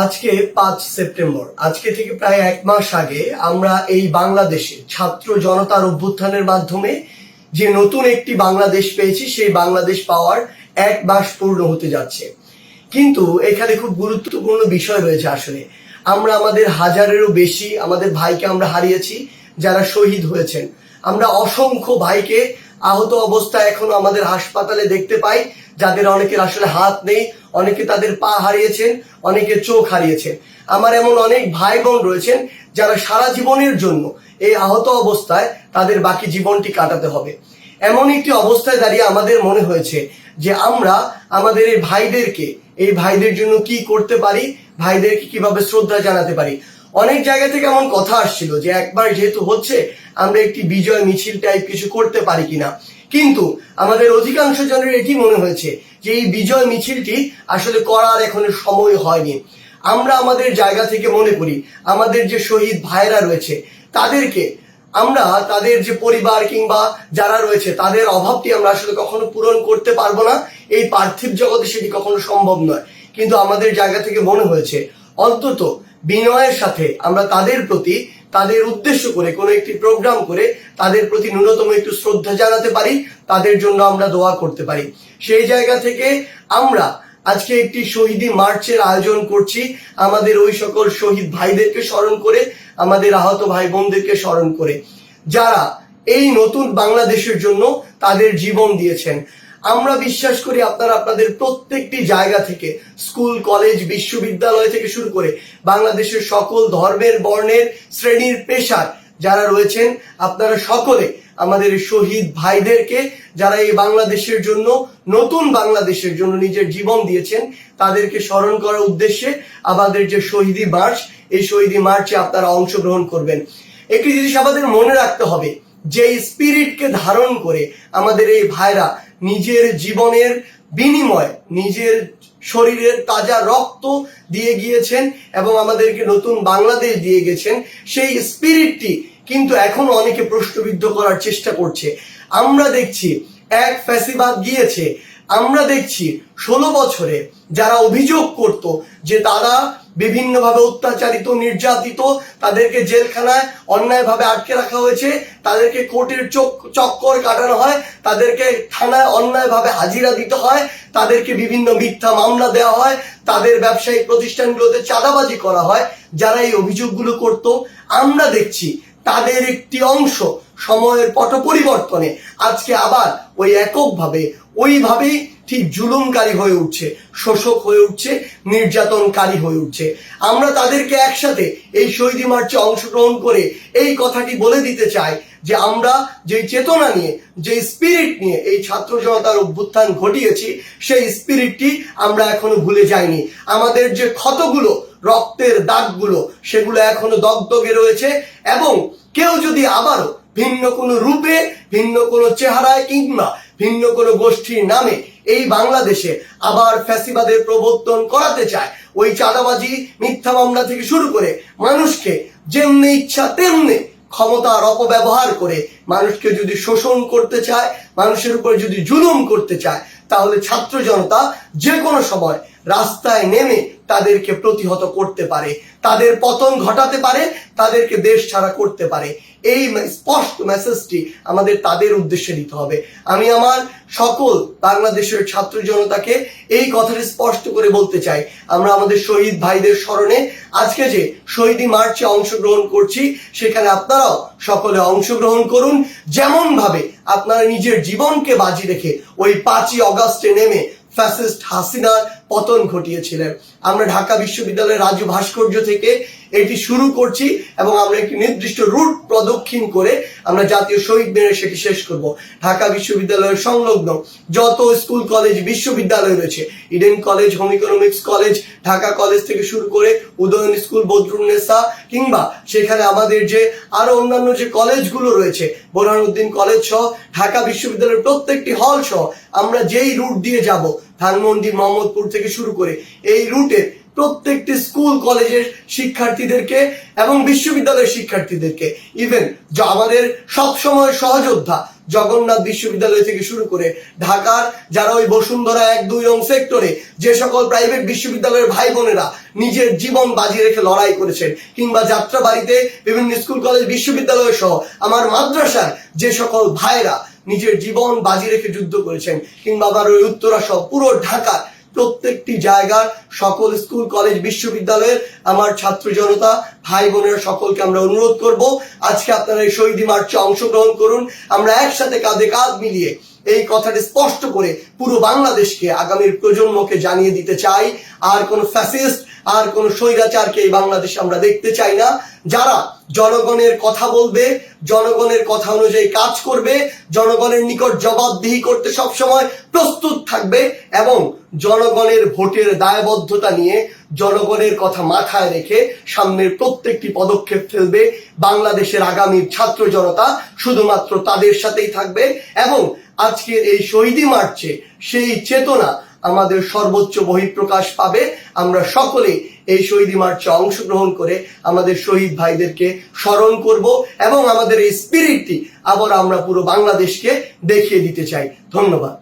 আজকে 5 সেপ্টেম্বর। আজকে থেকে প্রায় 1 মাস আগে আমরা এই বাংলাদেশে ছাত্র জনতার অভ্যুত্থানের মাধ্যমে যে নতুন একটি বাংলাদেশ পেয়েছি, সেই বাংলাদেশ পাওয়ার 1 মাস পূর্ণ হতে যাচ্ছে। কিন্তু এখানে খুব গুরুত্বপূর্ণ বিষয় রয়েছে। আসলে আমরা আমাদের হাজারেরও বেশি আমাদের ভাইকে আমরা হারিয়েছি, যারা শহীদ হয়েছেন। আমরা অসংখ্য ভাইকে আহত অবস্থায় এখনো আমাদের হাসপাতালে দেখতে পাই, যাদের অনেকের আসলে হাত নেই, অনেকে তাদের পা হারিয়েছেন, অনেকে চোখ হারিয়েছেন। আমার এমন অনেক ভাই বোন রয়েছেন যারা সারা জীবনের জন্য এই আহত অবস্থায় তাদের বাকি জীবনটি কাটাতে হবে। এমন একটি অবস্থায় দাঁড়িয়ে আমাদের মনে হয়েছে যে আমরা আমাদের এই ভাইদের জন্য কি করতে পারি, ভাইদেরকে কিভাবে শ্রদ্ধা জানাতে পারি। অনেক জায়গা থেকে এমন কথা আসছিল যে একবার যেহেতু হচ্ছে, আমরা একটি বিজয় মিছিল টাইপ কিছু করতে পারি কিনা। কিন্তু আমাদের অধিকাংশ জনের এটি মনে হয়েছে যে এই বিজয় মিছিলটি আসলে করার এখনো সময় হয়নি। আমরা আমাদের জায়গা থেকে মনে করি আমাদের যে শহীদ ভাইরা রয়েছে আমরা তাদের যে পরিবার কিংবা যারা রয়েছে তাদের অভাবটি আমরা আসলে কখনো পূরণ করতে পারবো না। এই পার্থিব জগতে সেটি কখনো সম্ভব নয়। কিন্তু আমাদের জায়গা থেকে মনে হয়েছে অন্তত বিনয়ের সাথে আমরা তাদের উদ্দেশ্য করে কোনো একটি প্রোগ্রাম করে তাদের প্রতি ন্যূনতম একটু শ্রদ্ধা জানাতে পারি, তাদের জন্য আমরা দোয়া করতে পারি। সেই জায়গা থেকে আমরা আজকে একটি শহীদি মার্চের আয়োজন করছি, আমাদের ওই সকল শহীদ ভাইদেরকে স্মরণ করে, আমাদের আহত ভাই বোনদেরকে স্মরণ করে, যারা এই নতুন বাংলাদেশের জন্য তাদের জীবন দিয়েছেন। আমরা বিশ্বাস করি আপনারা আপনাদের প্রত্যেকটি জায়গা থেকে, স্কুল, কলেজ, বিশ্ববিদ্যালয় থেকে শুরু করে বাংলাদেশের সকল ধর্মের, বর্ণের, শ্রেণীর, পেশার যারা রয়েছেন, আপনারা সকলে আমাদের শহীদ ভাইদেরকে, যারা এই বাংলাদেশের জন্য, নতুন বাংলাদেশের জন্য নিজের জীবন দিয়েছেন, তাদেরকে স্মরণ করার উদ্দেশ্যে আমাদের যে শহীদি মার্চ, এই শহীদি মার্চে আপনারা অংশগ্রহণ করবেন। একটি জিনিস আমাদের মনে রাখতে হবে, যে স্পিরিটকে ধারণ করে আমাদের এই ভাইরা নিজের জীবনের বিনিময়, নিজের শরীরের তাজা রক্ত দিয়ে গিয়েছেন এবং আমাদেরকে নতুন বাংলাদেশ দিয়ে গেছেন। সেই স্পিরিটটি কিন্তু এখনো অনেকে প্রশ্নবিদ্ধ করার চেষ্টা করছে। আমরা দেখছি এক ফ্যাসিবাদ গিয়েছে, আমরা দেখছি 16 বছরে যারা অভিযোগ করত যে তারা বিভিন্নভাবে অত্যাচারিত, নির্যাতিত, তাদেরকে জেলখানায় অন্যায়ভাবে আটকে রাখা হয়েছে, তাদেরকে কোর্টের চক্কর কাটানো হয়, তাদেরকে থানায় অন্যায়ভাবে হাজিরা দিতে হয়, তাদেরকে বিভিন্ন মিথ্যা মামলা দেওয়া হয়, তাদের ব্যবসায়িক প্রতিষ্ঠানগুলোতে চাঁদাবাজি করা হয়। যারা এই অভিযোগগুলো করত, আমরা দেখছি তাদের একটি অংশ সময়ের পট পরিবর্তনে আজকে আবার ওই এককভাবে, ওইভাবেই ঠিক জুলুমকারী হয়ে উঠছে, শোষক হয়ে উঠছে, নির্যাতনকারী হয়ে উঠছে। আমরা তাদেরকে একসাথে এই শহীদি মার্চে অংশগ্রহণ করে এই কথাটি বলে দিতে চাই যে আমরা যে চেতনা নিয়ে, যে স্পিরিট নিয়ে এই ছাত্র জনতার অভ্যুত্থান ঘটিয়েছি, সেই স্পিরিটটি আমরা এখনো ভুলে যাইনি। আমাদের যে ক্ষতগুলো, রক্তের দাগগুলো, সেগুলো এখনো দগদগে রয়েছে। এবং কেউ যদি আবারও ভিন্ন কোনো রূপে, ভিন্ন কোনো চেহারায় কিংবা ভিন্ন কোনো গোষ্ঠীর নামে এই বাংলাদেশে আবার ফ্যাসিবাদের প্রবর্তন করাতে চায়, ওই চাঁদাবাজি, মিথ্যা মামলা থেকে শুরু করে মানুষকে যেমনি ইচ্ছা তেমনি ক্ষমতার অপব্যবহার করে মানুষকে যদি শোষণ করতে চায়, মানুষের উপর যদি জুলুম করতে চায়, তাহলে ছাত্র জনতা যে কোনো সময় রাস্তায় নেমে তাদেরকে প্রতিহত করতে পারে, তাদের পতন ঘটাতে পারে, তাদেরকে দেশ ছাড়া করতে পারে। এই স্পষ্ট মেসেজটি আমাদের তাদের উদ্দেশ্যে দিতে হবে। আমি আমার সকল বাংলাদেশের ছাত্র জনতাকে এই কথাটি স্পষ্ট করে বলতে চাই, আমরা আমাদের শহীদ ভাইদের স্মরণে আজকে যে শহীদি মার্চে অংশগ্রহণ করছি, সেখানে আপনারাও সকলে অংশগ্রহণ করুন। যেমন ভাবে আপনারা নিজের জীবনকে বাজি রেখে ওই 5ই অগাস্টে নেমে ফ্যাসিস্ট হাসিনার পতন ঘটিয়েছিলেন। আমরা ঢাকা বিশ্ববিদ্যালয়ের রাজু ভাস্কর্য থেকে এটি শুরু করছি এবং আমরা একটি নির্দিষ্ট রুট প্রদক্ষিণ করে আমরা জাতীয় শহীদ মিনারে সেটি শেষ করব। ঢাকা বিশ্ববিদ্যালয়ের সংলগ্ন যত স্কুল, কলেজ, বিশ্ববিদ্যালয় রয়েছে, Eden college, home economics college, Dhaka college থেকে শুরু করে উদয়ন স্কুল, বদরুন্নেসা, কিংবা সেখানে আমাদের যে আরো অন্যান্য যে কলেজগুলো রয়েছে, বোরহানুদ্দিন কলেজ সহ ঢাকা বিশ্ববিদ্যালয়ের প্রত্যেকটি হল সহ আমরা যেই রুট দিয়ে যাব, ধানমন্ডি, মোহাম্মদপুর থেকে শুরু করে এই রুটে প্রত্যেকটি স্কুল কলেজের শিক্ষার্থীদেরকে এবং বিশ্ববিদ্যালয়ের শিক্ষার্থীদেরকে, ইভেন আমাদের সবসময় সহযোদ্ধা জগন্নাথ বিশ্ববিদ্যালয় থেকে শুরু করে ঢাকার যারা ওই বসুন্ধরা 1, 2 নং সেক্টরে যে সকল প্রাইভেট বিশ্ববিদ্যালয়ের ভাই বোনেরা নিজের জীবন বাজি রেখে লড়াই করেছেন, কিংবা যাত্রাবাড়িতে বিভিন্ন স্কুল কলেজ বিশ্ববিদ্যালয় সহ আমার মাদ্রাসার যে সকল ভাইরা নিজের জীবন বাজি রেখে যুদ্ধ করেছেন, কিংবা আমার ওই উত্তরা সহ পুরো ঢাকার প্রত্যেকটি জায়গার সকল স্কুল কলেজ বিশ্ববিদ্যালয়ের আমার ছাত্র জনতা ভাই বোনেরা সকলকে আমরা অনুরোধ করব, আজকে আপনারা এই শহীদ মার্চে অংশগ্রহণ করুন। আমরা একসাথে কাঁধে কাঁধ মিলিয়ে এই কথাটি স্পষ্ট করে পুরো বাংলাদেশকে, আগামীর প্রজন্মকে জানিয়ে দিতে চাই, আর কোন ফ্যাসিস্ট আর কোন স্বৈরাচারকে এই বাংলাদেশে আমরা দেখতে চাই না। যারা জনগণের কথা বলবে, জনগণের কথা অনুযায়ী কাজ করবে, জনগণের নিকট জবাবদিহি করতে সবসময় প্রস্তুত থাকবে এবং জনগণের ভোটের দায়বদ্ধতা নিয়ে জনগণের কথা মাথায় রেখে সামনের প্রত্যেকটি পদক্ষেপ ফেলবে, বাংলাদেশের আগামীর ছাত্র জনতা শুধুমাত্র তাদের সাথেই থাকবে। এবং আজকের এই শহীদ মার্চে সেই চেতনা আমাদের সর্বোচ্চ বহিঃপ্রকাশ পাবে। আমরা সকলে এই শহীদ মার্চে অংশগ্রহণ করে আমাদের শহীদ ভাইদেরকে স্মরণ করব এবং আমাদের এই স্পিরিটটি আবার আমরা পুরো বাংলাদেশকে দেখিয়ে দিতে চাই। ধন্যবাদ।